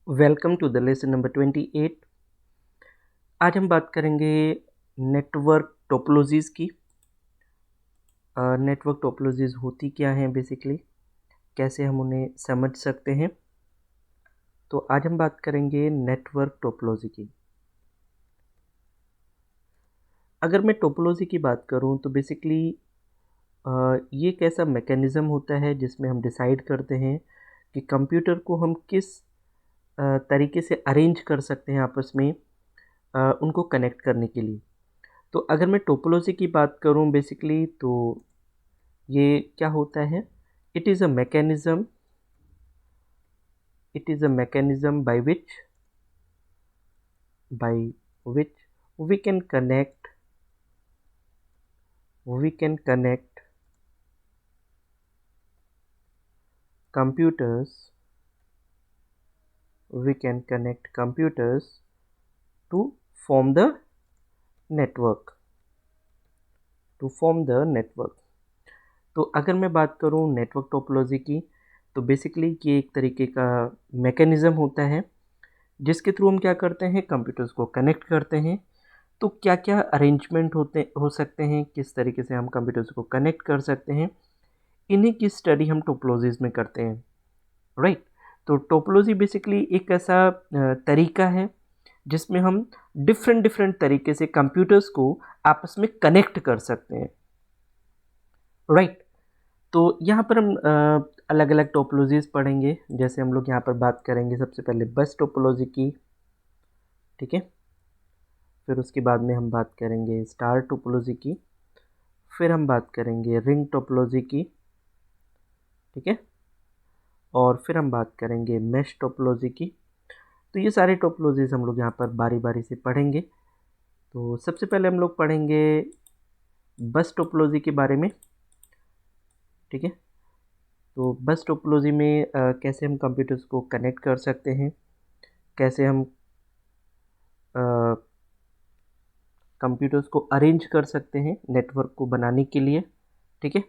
Welcome to the lesson number 28। आज हम बात करेंगे नेटवर्क टोपोलॉजीज़ की। नेटवर्क टोपोलॉजीज़ होती क्या हैं बेसिकली, कैसे हम उन्हें समझ सकते हैं। तो आज हम बात करेंगे नेटवर्क टोपोलॉजी की। अगर मैं टोपोलॉजी की बात करूं तो बेसिकली ये एक ऐसा मैकेनिज़्म होता है जिसमें हम डिसाइड करते हैं कि कंप्यूटर को हम किस तरीके से अरेंज कर सकते हैं आपस में उनको कनेक्ट करने के लिए। तो अगर मैं टोपोलॉजी की बात करूं बेसिकली तो ये क्या होता है, it is a mechanism by which we can connect computers to form the network। तो अगर मैं बात करूं नेटवर्क टोपोलॉजी की तो बेसिकली ये एक तरीके का मैकेनिज़्म होता है जिसके थ्रू हम क्या करते हैं, कंप्यूटर्स को कनेक्ट करते हैं। तो क्या क्या अरेंजमेंट हो सकते हैं, किस तरीके से हम कंप्यूटर्स को कनेक्ट कर सकते हैं, इन्हीं की स्टडी हम टोपोलॉजीज़ में करते हैं, राइट। तो टोपोलॉजी बेसिकली एक ऐसा तरीका है जिसमें हम डिफरेंट डिफरेंट तरीके से कंप्यूटर्स को आपस में कनेक्ट कर सकते हैं, राइट। तो यहाँ पर हम अलग अलग टोपोलॉजीज़ पढ़ेंगे। जैसे हम लोग यहाँ पर बात करेंगे सबसे पहले बस टोपोलॉजी की, ठीक है। फिर उसके बाद में हम बात करेंगे स्टार टोपोलॉजी की, फिर हम बात करेंगे रिंग टोपोलॉजी की, ठीक है। और फिर हम बात करेंगे मैश टोपोलॉजी की। तो ये सारे टोपोलॉजीज़ हम लोग यहाँ पर बारी बारी से पढ़ेंगे। तो सबसे पहले हम लोग पढ़ेंगे बस टोपोलॉजी के बारे में, ठीक है। तो बस टोपोलॉजी में कैसे हम कंप्यूटर्स को कनेक्ट कर सकते हैं, कैसे हम कंप्यूटर्स को अरेंज कर सकते हैं नेटवर्क को बनाने के लिए, ठीक है।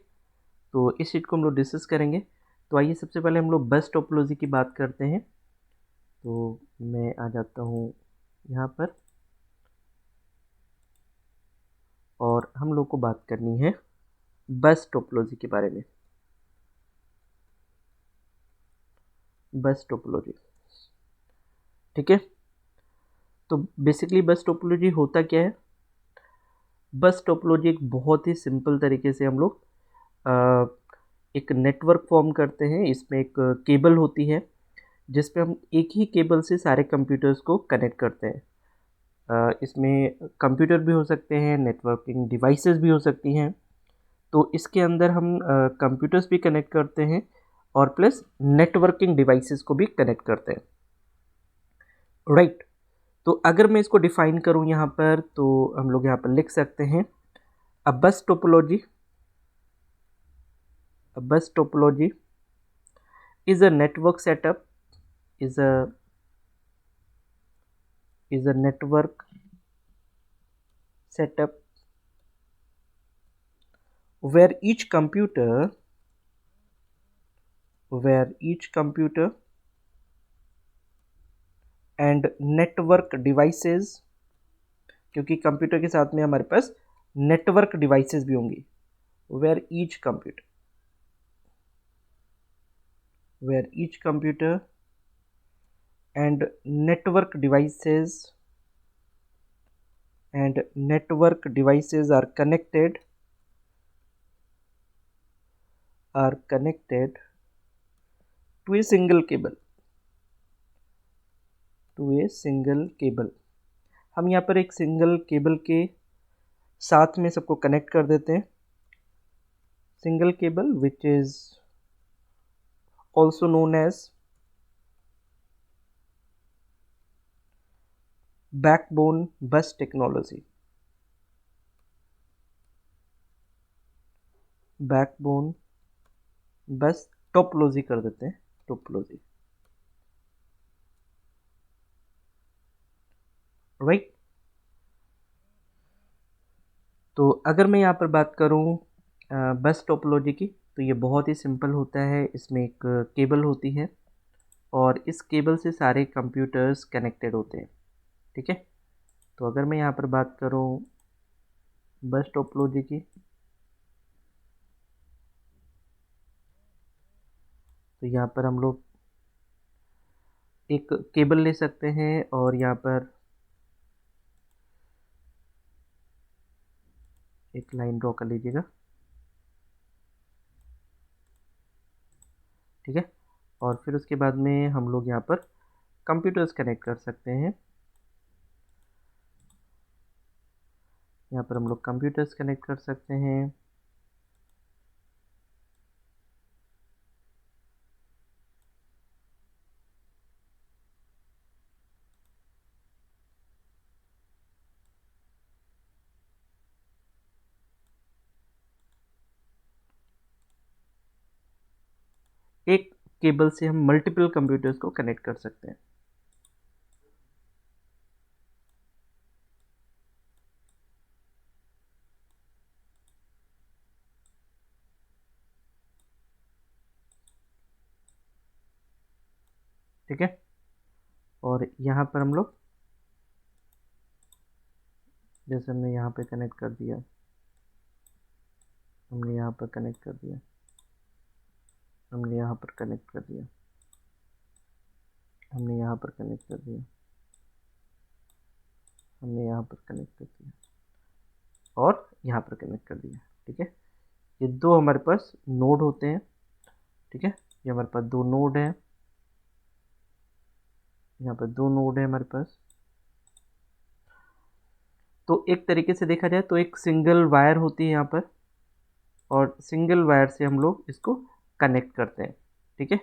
तो इस चीज़ को हम लोग डिस्कस करेंगे। तो आइए सबसे पहले हम लोग बस टोपोलॉजी की बात करते हैं। तो मैं आ जाता हूँ यहाँ पर और हम लोग को बात करनी है बस टोपोलॉजी के बारे में। बस टोपोलॉजी, ठीक है। तो बेसिकली बस टोपोलॉजी होता क्या है। बस टोपोलॉजी एक बहुत ही सिंपल तरीके से हम लोग एक नेटवर्क फॉर्म करते हैं। इसमें एक केबल होती है जिस पे हम एक ही केबल से सारे कंप्यूटर्स को कनेक्ट करते हैं। इसमें कंप्यूटर भी हो सकते हैं, नेटवर्किंग डिवाइसेस भी हो सकती हैं। तो इसके अंदर हम कंप्यूटर्स भी कनेक्ट करते हैं और प्लस नेटवर्किंग डिवाइसेस को भी कनेक्ट करते हैं, राइट। तो अगर मैं इसको डिफाइन करूं यहाँ पर तो हम लोग यहाँ पर लिख सकते हैं अ बस topology is a network setup is a network setup where each computer and network devices, क्योंकि कंप्यूटर के साथ में हमारे पास नेटवर्क डिवाइसेस भी होंगी। where each computer and network devices are connected to a single cable। हम यहाँ पर एक सिंगल केबल के साथ में सबको कनेक्ट कर देते हैं। Single cable which is also known as backbone bus technology. Backbone bus topology कर देते हैं, टोपोलॉजी, राइट। तो अगर मैं यहाँ पर बात करूँ बस टोपोलॉजी की तो ये बहुत ही सिंपल होता है। इसमें एक केबल होती है और इस केबल से सारे कंप्यूटर्स कनेक्टेड होते हैं। ठीक है, तो अगर मैं यहाँ पर बात करूँ बस टोपोलॉजी की, तो यहाँ पर हम लोग एक केबल ले सकते हैं और यहाँ पर एक लाइन ड्रॉ कर लीजिएगा। ठीक है, और फिर उसके बाद में हम लोग यहाँ पर कंप्यूटर्स कनेक्ट कर सकते हैं। यहाँ पर हम लोग कंप्यूटर्स कनेक्ट कर सकते हैं। एक केबल से हम मल्टीपल कंप्यूटर्स को कनेक्ट कर सकते हैं। ठीक है, और यहाँ पर हम लोग जैसे हमने यहाँ पे कनेक्ट कर दिया, हमने यहाँ पर कनेक्ट कर दिया, हमने यहाँ पर कनेक्ट कर दिया, हमने यहाँ पर कनेक्ट कर दिया, हमने यहाँ पर कनेक्ट कर दिया और यहाँ पर कनेक्ट कर दिया। ठीक है, ये दो हमारे पास नोड होते हैं। ठीक है, ये हमारे पास दो नोड है, यहाँ पर दो नोड है हमारे पास। तो एक तरीके से देखा जाए तो एक सिंगल वायर होती है यहाँ पर, और सिंगल वायर से हम लोग इसको कनेक्ट करते हैं। ठीक है,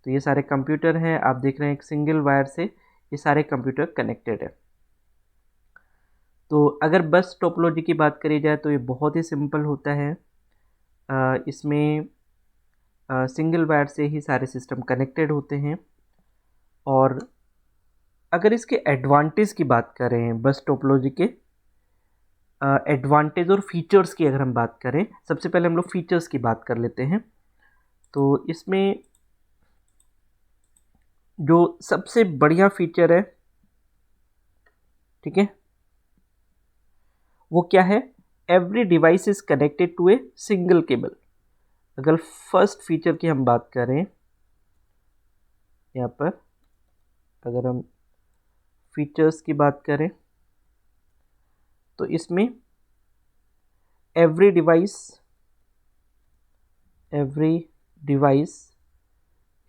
तो ये सारे कंप्यूटर हैं, आप देख रहे हैं एक सिंगल वायर से ये सारे कंप्यूटर कनेक्टेड है। तो अगर बस टोपोलॉजी की बात करी जाए तो ये बहुत ही सिंपल होता है। इसमें सिंगल वायर से ही सारे सिस्टम कनेक्टेड होते हैं। और अगर इसके एडवांटेज की बात करें, बस टोपोलॉजी के एडवांटेज और फीचर्स की अगर हम बात करें, सबसे पहले हम लोग फीचर्स की बात कर लेते हैं। तो इसमें जो सबसे बढ़िया फीचर है, ठीक है, वो क्या है? Every device is connected to a single cable. अगर फर्स्ट फीचर की हम बात करें, यहाँ पर अगर हम फीचर्स की बात करें तो इसमें every device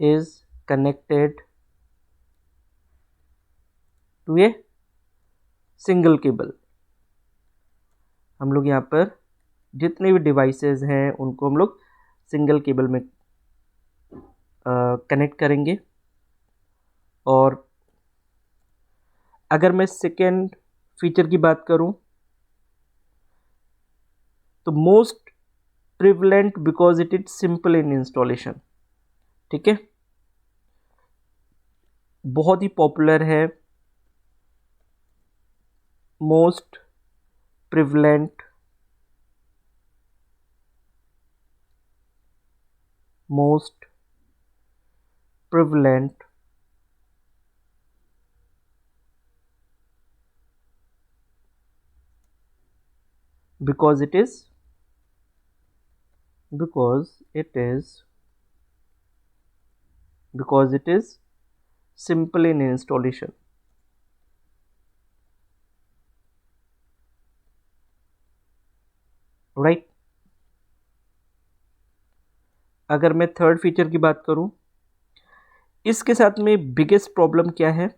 is connected to a single cable. हम लोग यहाँ पर जितने भी डिवाइसेस हैं उनको हम लोग सिंगल केबल में कनेक्ट करेंगे। और अगर मैं सेकेंड फीचर की बात करूं तो most prevalent because it is simple in installation. ठीक है, बहुत ही पॉपुलर है, most prevalent, most prevalent because it is simple in installation. Right. अगर मैं थर्ड फीचर की बात करूं, इसके साथ में बिगेस्ट प्रॉब्लम क्या है?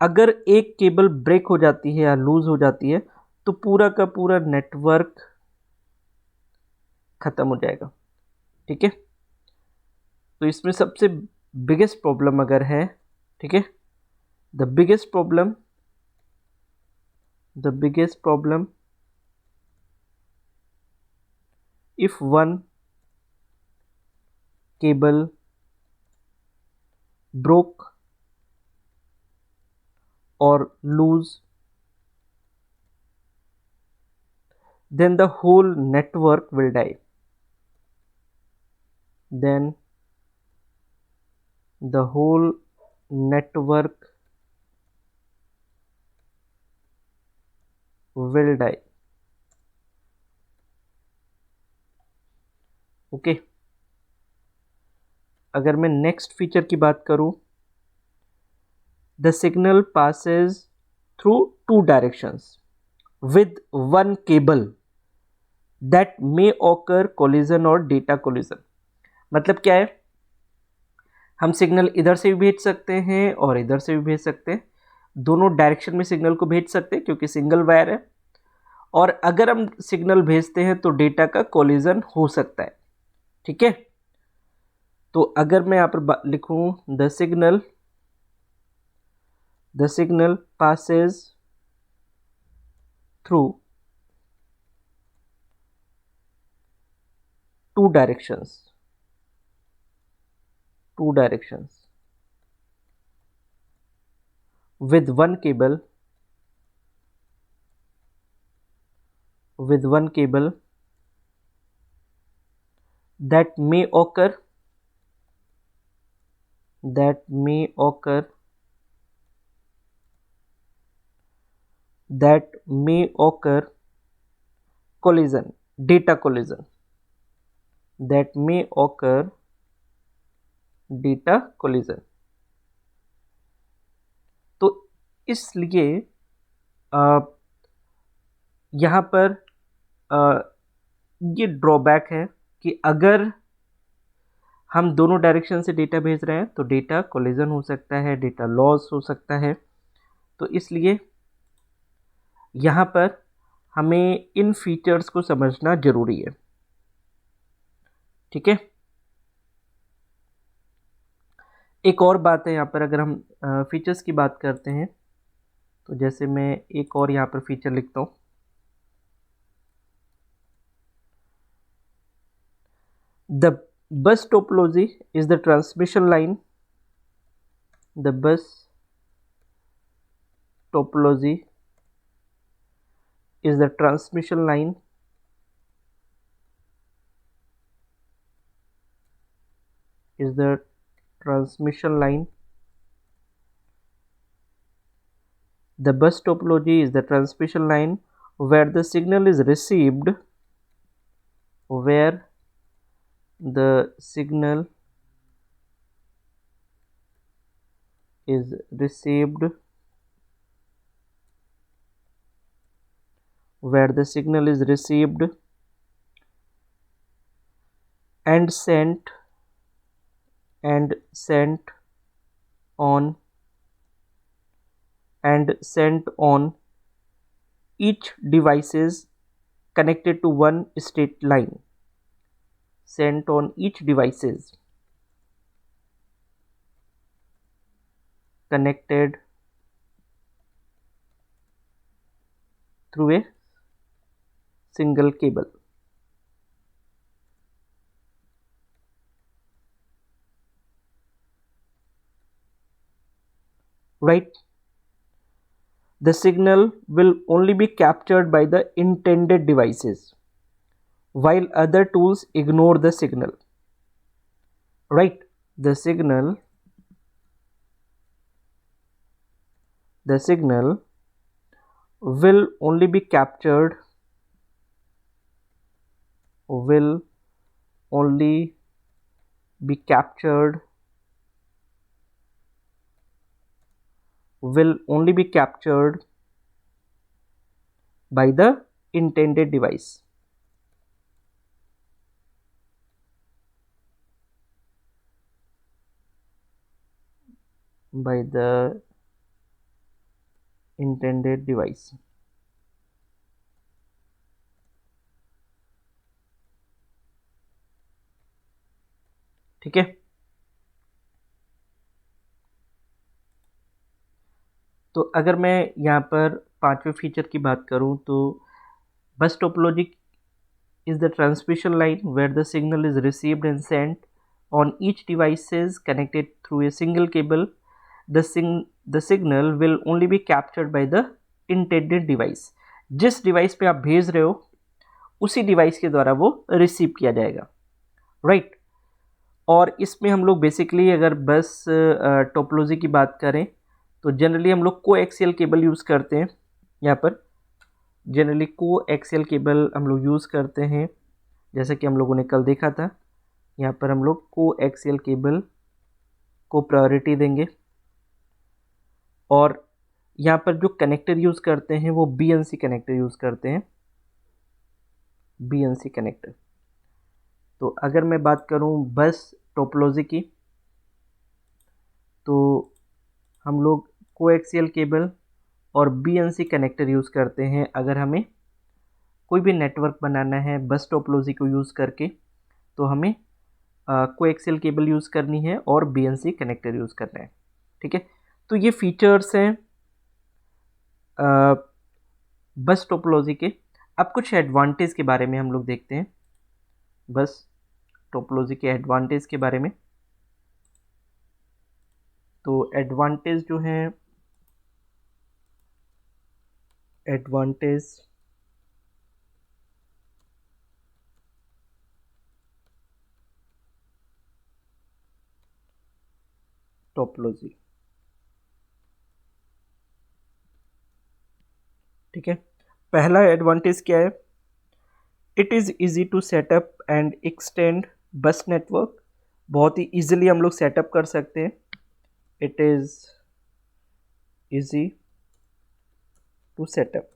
अगर एक केबल ब्रेक हो जाती है या लूज हो जाती है तो पूरा का पूरा नेटवर्क खत्म हो जाएगा। ठीक है, तो इसमें सबसे बिगेस्ट प्रॉब्लम अगर है, ठीक है, the biggest problem if one cable broke or loose, then the whole network will die. Then the whole network will die. Okay अगर मैं नेक्स्ट फीचर की बात करूं, the signal passes through two directions with one cable that may occur collision और data collision. मतलब क्या है, हम सिग्नल इधर से भी भेज सकते हैं और इधर से भी भेज सकते हैं, दोनों डायरेक्शन में सिग्नल को भेज सकते हैं क्योंकि सिंगल वायर है। और अगर हम सिग्नल भेजते हैं तो डेटा का कोलिजन हो सकता है। ठीक है, तो अगर मैं यहां पर लिखूं the signal passes through two directions with one cable that may occur collision, data collision, that may occur data collision। तो इसलिए यहाँ पर ये ड्रॉबैक है कि अगर हम दोनों डायरेक्शन से डेटा भेज रहे हैं तो डेटा कोलिजन हो सकता है, डेटा लॉस हो सकता है। तो इसलिए यहाँ पर हमें इन फीचर्स को समझना जरूरी है। ठीक है, एक और बात है यहाँ पर, अगर हम फीचर्स की बात करते हैं तो जैसे मैं एक और यहाँ पर फीचर लिखता हूँ, the bus topology is the transmission line, the bus topology is the transmission line the bus topology is the transmission line where the signal is received and sent on each devices connected to one straight line, sent on each devices connected through a single cable। Right, the signal will only be captured by the intended devices while other tools ignore the signal। Right, the signal will only be captured by the intended device। by the intended device। ठीक है, तो अगर मैं यहाँ पर पांचवें feature की बात करूँ तो बस topology is the transmission line where the signal is received and sent on each devices connected through a single cable। The signal will only be captured by the intended device। जिस device पे आप भेज रहे हो उसी device के द्वारा वो रिसीव किया जाएगा। राइट, और इसमें हम लोग बेसिकली अगर बस टोपोलॉजी की बात करें तो जनरली हम लोग कोएक्सियल केबल यूज़ करते हैं। यहाँ पर जनरली कोएक्सियल केबल हम लोग यूज़ करते हैं, जैसे कि हम लोगों ने कल देखा था। यहाँ पर हम लोग कोएक्सियल केबल को प्रायोरिटी देंगे और यहाँ पर जो कनेक्टर यूज़ करते हैं वो BNC कनेक्टर यूज़ करते हैं, BNC कनेक्टर। तो अगर मैं बात करूँ बस टोपोलॉजी की तो हम लोग कोएक्सियल केबल और BNC कनेक्टर यूज़ करते हैं अगर हमें कोई भी नेटवर्क बनाना है बस टोपोलॉजी को यूज़ करके, तो हमें कोएक्सियल केबल यूज़ करनी है और BNC कनेक्टर यूज़ करना है। ठीक है, तो ये फीचर्स हैं बस टोपोलॉजी के। अब कुछ एडवांटेज के बारे में हम लोग देखते हैं, बस टोपोलॉजी के एडवांटेज के बारे में। तो एडवांटेज जो हैं, एडवांटेज टोपोलॉजी, ठीक है। पहला एडवांटेज क्या है? It is easy to setup and extend bus network. बहुत ही ईजिली हम लोग सेटअप कर सकते हैं। It is easy to setup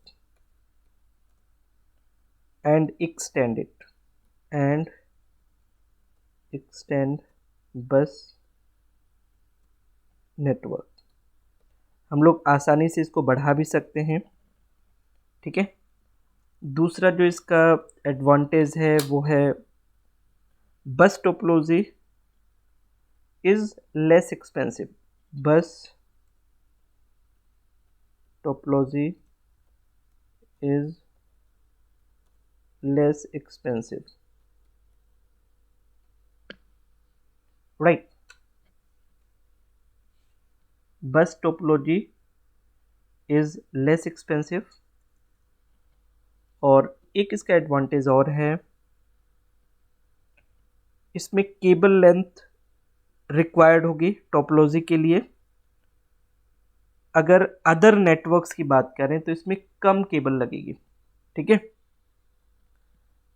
and extend it and extend bus network. हम लोग आसानी से इसको बढ़ा भी सकते हैं, ठीक है। दूसरा जो इसका एडवांटेज है वो है बस टोपोलॉजी इज़ लेस एक्सपेंसिव। बस topology is less expensive, right. बस टोपोलॉजी इज़ लेस एक्सपेंसिव। और एक इसका एडवांटेज और है, इसमें केबल लेंथ रिक्वायर्ड होगी टोपोलॉजी के लिए। अगर अदर नेटवर्क्स की बात करें तो इसमें कम केबल लगेगी, ठीक है।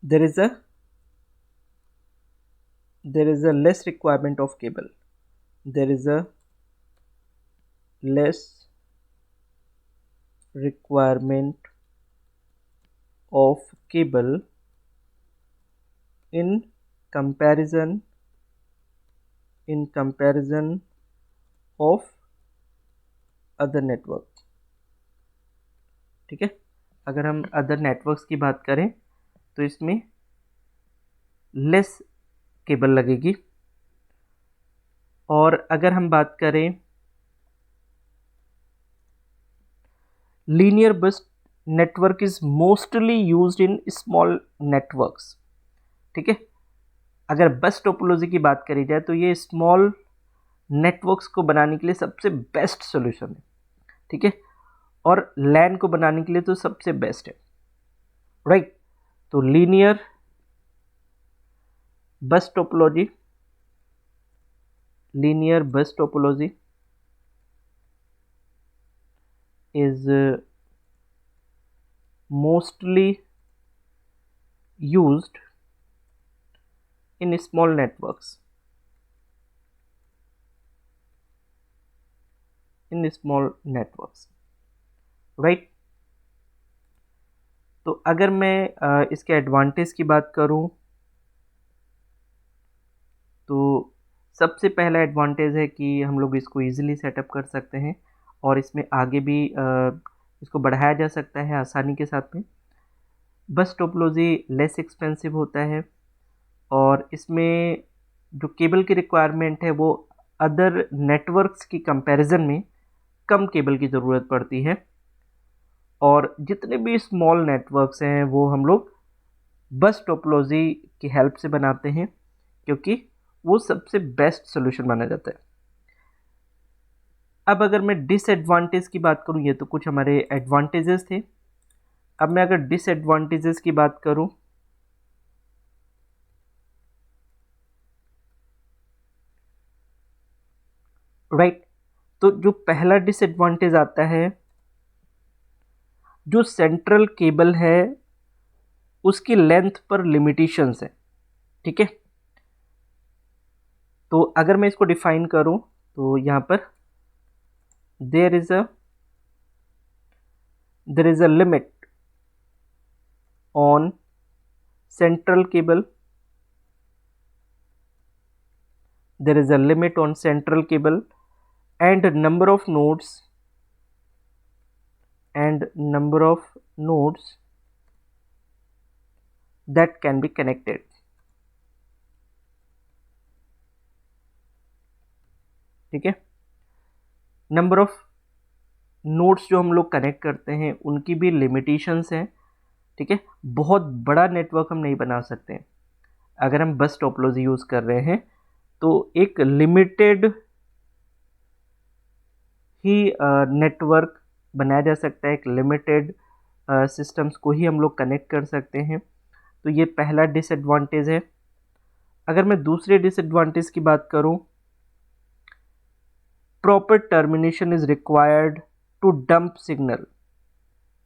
There is a less requirement of cable, there is a less requirement of cable in comparison of other network, ठीक है। अगर हम अदर नेटवर्क्स की बात करें तो इसमें लेस केबल लगेगी। और अगर हम बात करें लीनियर बस network is mostly used in small networks, ठीक है। अगर बस टोपोलॉजी की बात करी जाए तो ये स्मॉल नेटवर्क्स को बनाने के लिए सबसे बेस्ट सॉल्यूशन है, ठीक है। और लैन को बनाने के लिए तो सबसे बेस्ट है, राइट। तो लीनियर बस topology is mostly used in small networks, right। तो अगर मैं इसके एडवांटेज की बात करूं तो सबसे पहला एडवांटेज है कि हम लोग इसको इजीली सेटअप कर सकते हैं और इसमें आगे भी इसको बढ़ाया जा सकता है आसानी के साथ में। बस टोपोलॉजी लेस एक्सपेंसिव होता है और इसमें जो केबल की रिक्वायरमेंट है वो अदर नेटवर्क्स की कंपैरिजन में कम केबल की ज़रूरत पड़ती है। और जितने भी स्मॉल नेटवर्क्स हैं वो हम लोग बस टोपोलॉजी की हेल्प से बनाते हैं क्योंकि वो सबसे बेस्ट सॉल्यूशन माना जाता है। अब अगर मैं डिसएडवांटेज की बात करूं, ये तो कुछ हमारे एडवांटेजेस थे। अब मैं अगर डिसएडवांटेजेस की बात करूं राइट। तो जो पहला डिसएडवांटेज आता है, जो सेंट्रल केबल है उसकी लेंथ पर लिमिटेशंस है, ठीक है। तो अगर मैं इसको डिफाइन करूं तो यहाँ पर there is a limit on central cable, there is a limit on central cable and number of nodes that can be connected, ठीक है। नंबर ऑफ नोड्स जो हम लोग कनेक्ट करते हैं उनकी भी लिमिटेशंस हैं, ठीक है। बहुत बड़ा नेटवर्क हम नहीं बना सकते। अगर हम बस टोपोलॉजी यूज़ कर रहे हैं तो एक लिमिटेड ही नेटवर्क बनाया जा सकता है, एक लिमिटेड सिस्टम्स को ही हम लोग कनेक्ट कर सकते हैं। तो ये पहला डिसएडवांटेज है। अगर मैं दूसरे डिसएडवांटेज की बात करूं, proper termination is required to dump signal,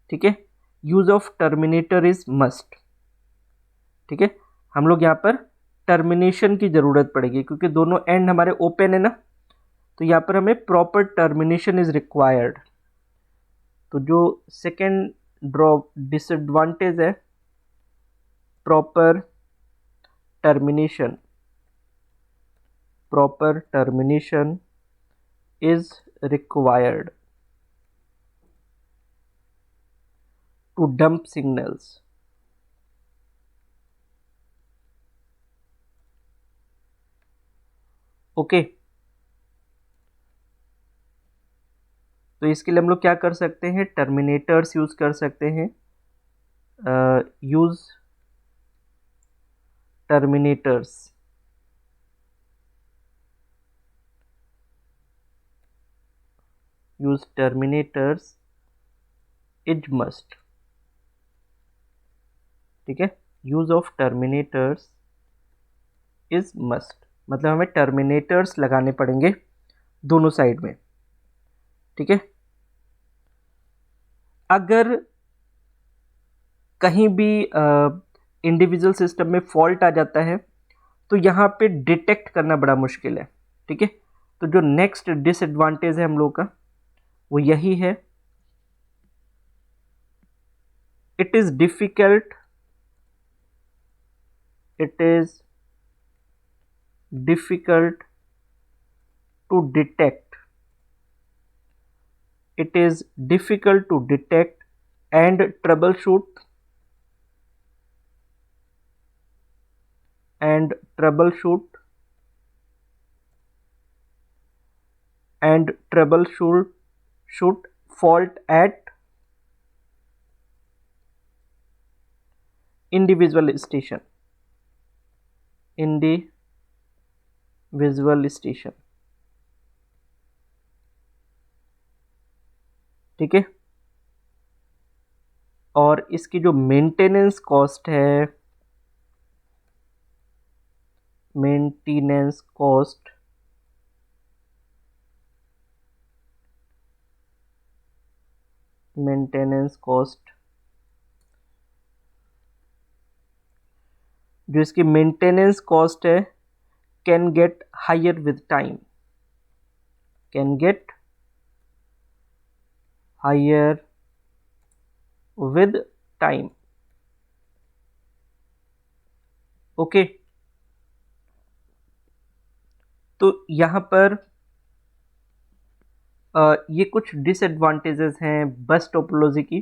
ठीक है। Use of terminator is must, ठीक है। हम लोग यहाँ पर टर्मिनेशन की ज़रूरत पड़ेगी क्योंकि दोनों एंड हमारे ओपन है ना, तो यहाँ पर हमें प्रॉपर टर्मिनेशन इज रिक्वायर्ड। तो जो सेकेंड ड्रॉप डिसएडवांटेज है, proper termination is required to dump signals, okay. तो इसके लिए हम लोग क्या कर सकते हैं, टर्मिनेटर्स यूज कर सकते हैं। Use terminators, use terminators is must, ठीक है। Use of terminators is must, मतलब हमें टर्मिनेटर्स लगाने पड़ेंगे दोनों साइड में, ठीक है। अगर कहीं भी इंडिविजुअल सिस्टम में फॉल्ट आ जाता है तो यहाँ पे डिटेक्ट करना बड़ा मुश्किल है, ठीक है। तो जो नेक्स्ट डिसएडवांटेज है हम लोग का वो यही है, it is difficult to detect, it is difficult to detect and troubleshoot fault at individual station, ठीक है। और इसकी जो मेंटेनेंस कॉस्ट है, जो इसकी मेंटेनेंस कॉस्ट है can get higher with time, okay. तो यहाँ पर ये कुछ डिसएडवांटेजेस हैं बस टोपोलॉजी की,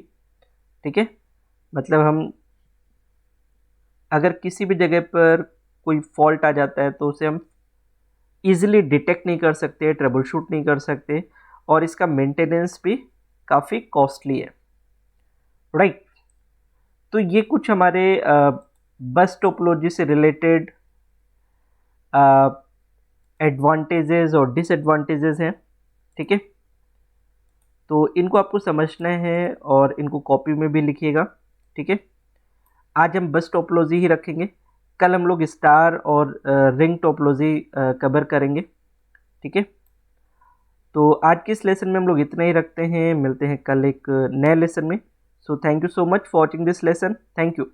ठीक है। मतलब हम अगर किसी भी जगह पर कोई फॉल्ट आ जाता है तो उसे हम इजीली डिटेक्ट नहीं कर सकते, ट्रबल शूट नहीं कर सकते, और इसका मेंटेनेंस भी काफ़ी कॉस्टली है, राइट। तो ये कुछ हमारे बस टोपोलॉजी से रिलेटेड एडवांटेजेस और डिसएडवांटेजेस हैं, ठीक है। तो इनको आपको समझना है और इनको कॉपी में भी लिखिएगा, ठीक है। आज हम बस टोपोलॉजी ही रखेंगे, कल हम लोग स्टार और रिंग टोपोलॉजी कवर करेंगे, ठीक है। तो आज की इस लेसन में हम लोग इतना ही रखते हैं, मिलते हैं कल एक नए लेसन में। So thank you so much for watching this lesson, thank you.